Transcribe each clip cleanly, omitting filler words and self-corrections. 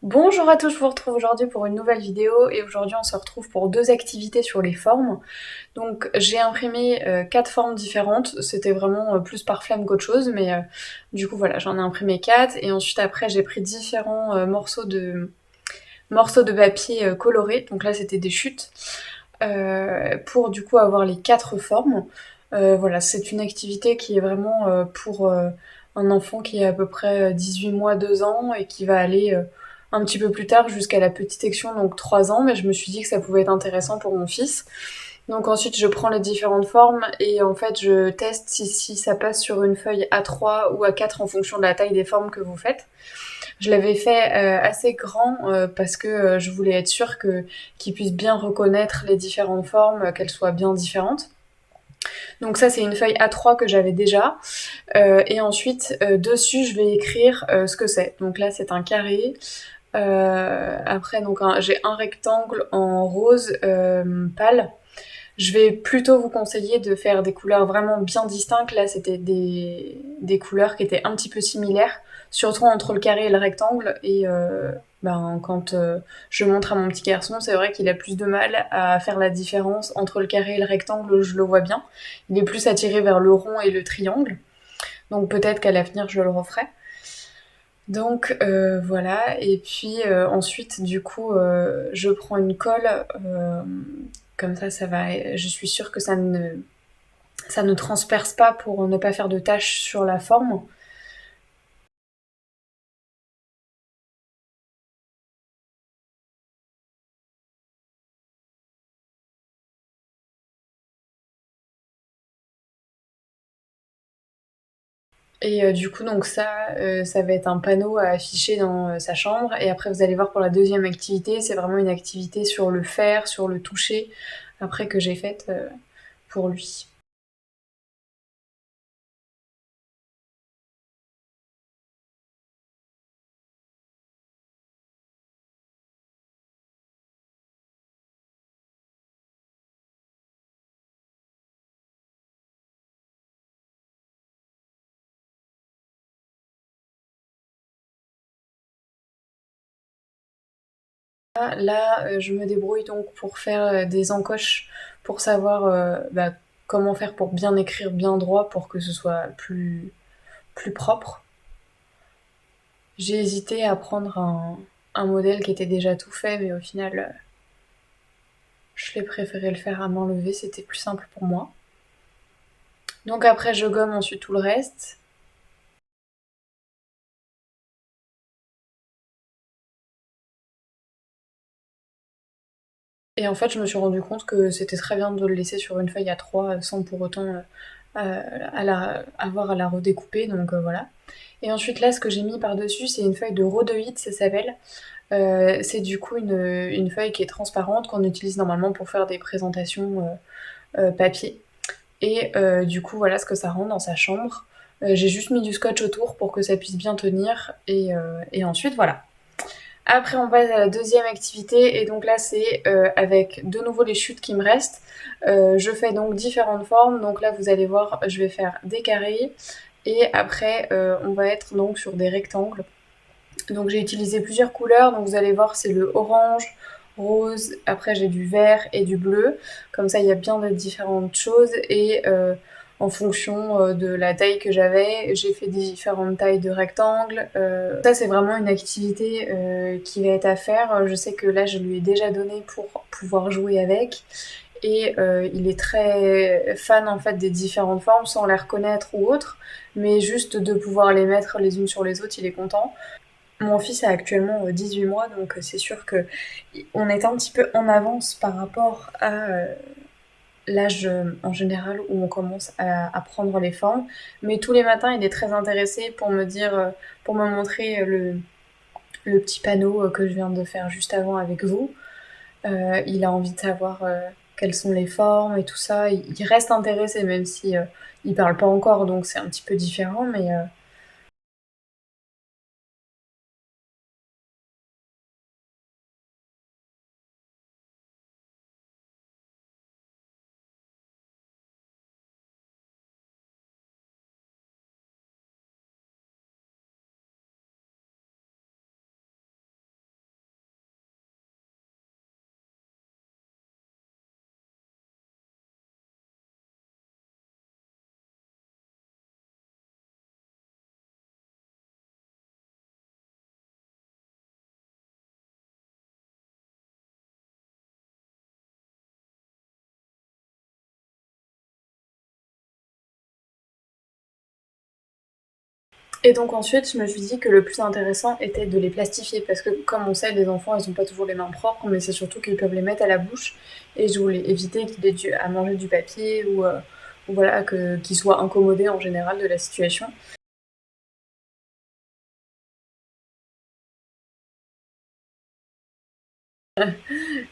Bonjour à tous, je vous retrouve aujourd'hui pour une nouvelle vidéo et aujourd'hui on se retrouve pour deux activités sur les formes. Donc j'ai imprimé quatre formes différentes, c'était vraiment plus par flemme qu'autre chose, mais du coup voilà, j'en ai imprimé quatre et ensuite après j'ai pris différents morceaux de papier colorés, donc là c'était des chutes, pour du coup avoir les quatre formes. Voilà, c'est une activité qui est vraiment pour un enfant qui a à peu près 18 mois, 2 ans et qui va aller un petit peu plus tard jusqu'à la petite section, donc 3 ans, mais je me suis dit que ça pouvait être intéressant pour mon fils. Donc ensuite je prends les différentes formes et en fait je teste si ça passe sur une feuille A3 ou A4 en fonction de la taille des formes que vous faites. Je l'avais fait assez grand parce que je voulais être sûre qu'il puisse bien reconnaître les différentes formes, qu'elles soient bien différentes. Donc ça c'est une feuille A3 que j'avais déjà. Et ensuite dessus je vais écrire ce que c'est. Donc là c'est un carré. Après donc j'ai un rectangle en rose pâle. Je vais plutôt vous conseiller de faire des couleurs vraiment bien distinctes. Là, c'était des couleurs qui étaient un petit peu similaires, surtout entre le carré et le rectangle. Et quand je montre à mon petit garçon, c'est vrai qu'il a plus de mal à faire la différence entre le carré et le rectangle, je le vois bien. Il est plus attiré vers le rond et le triangle. Donc peut-être qu'à l'avenir, je le referai. Donc voilà, et puis ensuite du coup je prends une colle, comme ça va, je suis sûre que ça ne transperce pas pour ne pas faire de taches sur la forme. Et du coup donc ça va être un panneau à afficher dans sa chambre. Et après vous allez voir pour la deuxième activité, c'est vraiment une activité sur le faire, sur le toucher, après que j'ai faite pour lui. Là, je me débrouille donc pour faire des encoches pour savoir comment faire pour bien écrire bien droit pour que ce soit plus propre. J'ai hésité à prendre un modèle qui était déjà tout fait, mais au final, je l'ai préféré le faire à main levée, c'était plus simple pour moi. Donc après, je gomme ensuite tout le reste. Et en fait, je me suis rendu compte que c'était très bien de le laisser sur une feuille à 3 sans pour autant avoir à la redécouper, donc voilà. Et ensuite là, ce que j'ai mis par-dessus, c'est une feuille de rhodoïde, ça s'appelle. C'est du coup une feuille qui est transparente qu'on utilise normalement pour faire des présentations papier. Et du coup, voilà ce que ça rend dans sa chambre. J'ai juste mis du scotch autour pour que ça puisse bien tenir. Et ensuite, voilà. Après, on passe à la deuxième activité. Et donc là, c'est avec de nouveau les chutes qui me restent. Je fais donc différentes formes. Donc là, vous allez voir, je vais faire des carrés. Et après, on va être donc sur des rectangles. Donc j'ai utilisé plusieurs couleurs, donc vous allez voir c'est le orange, rose, après j'ai du vert et du bleu. Comme ça il y a bien de différentes choses et en fonction de la taille que j'avais, j'ai fait différentes tailles de rectangles. Ça c'est vraiment une activité qui va être à faire. Je sais que là je lui ai déjà donné pour pouvoir jouer avec. Et il est très fan en fait des différentes formes sans les reconnaître ou autre, mais juste de pouvoir les mettre les unes sur les autres, il est content. Mon fils a actuellement 18 mois, donc c'est sûr que on est un petit peu en avance par rapport à l'âge en général où on commence à prendre les formes. Mais tous les matins, il est très intéressé pour me dire, pour me montrer le petit panneau que je viens de faire juste avant avec vous. Il a envie de savoir quelles sont les formes et tout ça. Il reste intéressé, même si il parle pas encore, donc c'est un petit peu différent, mais Et donc ensuite, je me suis dit que le plus intéressant était de les plastifier parce que comme on sait, les enfants, ils ont pas toujours les mains propres, mais c'est surtout qu'ils peuvent les mettre à la bouche et je voulais éviter qu'ils aient à manger du papier ou voilà, qu'ils soient incommodés en général de la situation.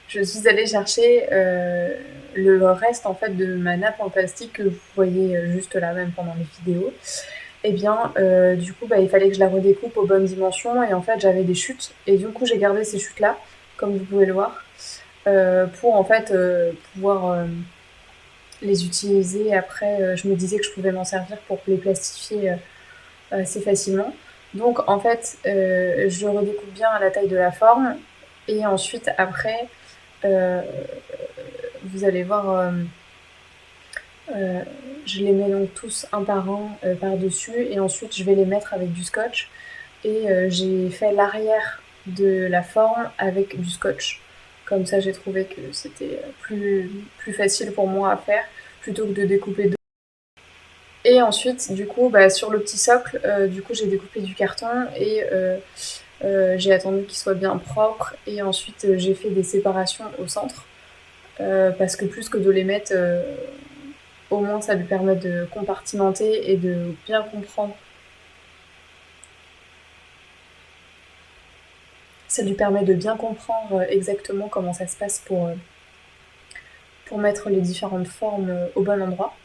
Je suis allée chercher le reste en fait de ma nappe en plastique que vous voyez juste là même pendant les vidéos. Et bien du coup il fallait que je la redécoupe aux bonnes dimensions et en fait j'avais des chutes et du coup j'ai gardé ces chutes là comme vous pouvez le voir pour en fait pouvoir les utiliser après. Je me disais que je pouvais m'en servir pour les plastifier assez facilement. Donc en fait je redécoupe bien à la taille de la forme et ensuite après euh, vous allez voir, euh, je les mets donc tous un par un par-dessus et ensuite je vais les mettre avec du scotch. Et j'ai fait l'arrière de la forme avec du scotch. Comme ça, j'ai trouvé que c'était plus facile pour moi à faire plutôt que de découper deux. Et ensuite, du coup, sur le petit socle, du coup, j'ai découpé du carton et j'ai attendu qu'il soit bien propre. Et ensuite, j'ai fait des séparations au centre parce que plus que de les mettre, au moins ça lui permet de compartimenter et de bien comprendre. Ça lui permet de bien comprendre exactement comment ça se passe pour mettre les différentes formes au bon endroit.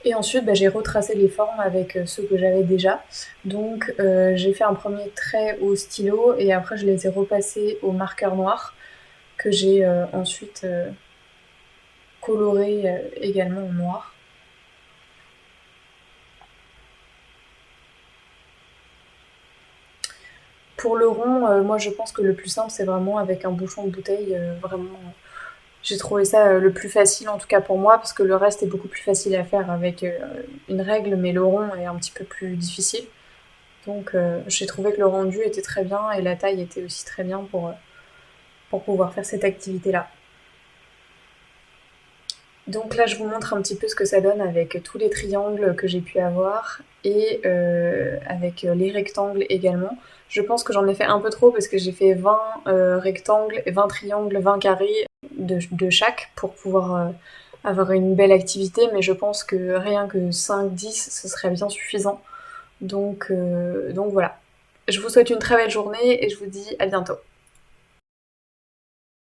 Et ensuite, j'ai retracé les formes avec ceux que j'avais déjà. Donc, j'ai fait un premier trait au stylo et après, je les ai repassés au marqueur noir que j'ai ensuite coloré également en noir. Pour le rond, moi je pense que le plus simple c'est vraiment avec un bouchon de bouteille. Vraiment, j'ai trouvé ça le plus facile en tout cas pour moi parce que le reste est beaucoup plus facile à faire avec une règle, mais le rond est un petit peu plus difficile. Donc j'ai trouvé que le rendu était très bien et la taille était aussi très bien pour pouvoir faire cette activité-là. Donc là, je vous montre un petit peu ce que ça donne avec tous les triangles que j'ai pu avoir et avec les rectangles également. Je pense que j'en ai fait un peu trop parce que j'ai fait 20 rectangles, 20 triangles, 20 carrés de chaque pour pouvoir avoir une belle activité, mais je pense que rien que 5-10, ce serait bien suffisant. Donc voilà. Je vous souhaite une très belle journée et je vous dis à bientôt.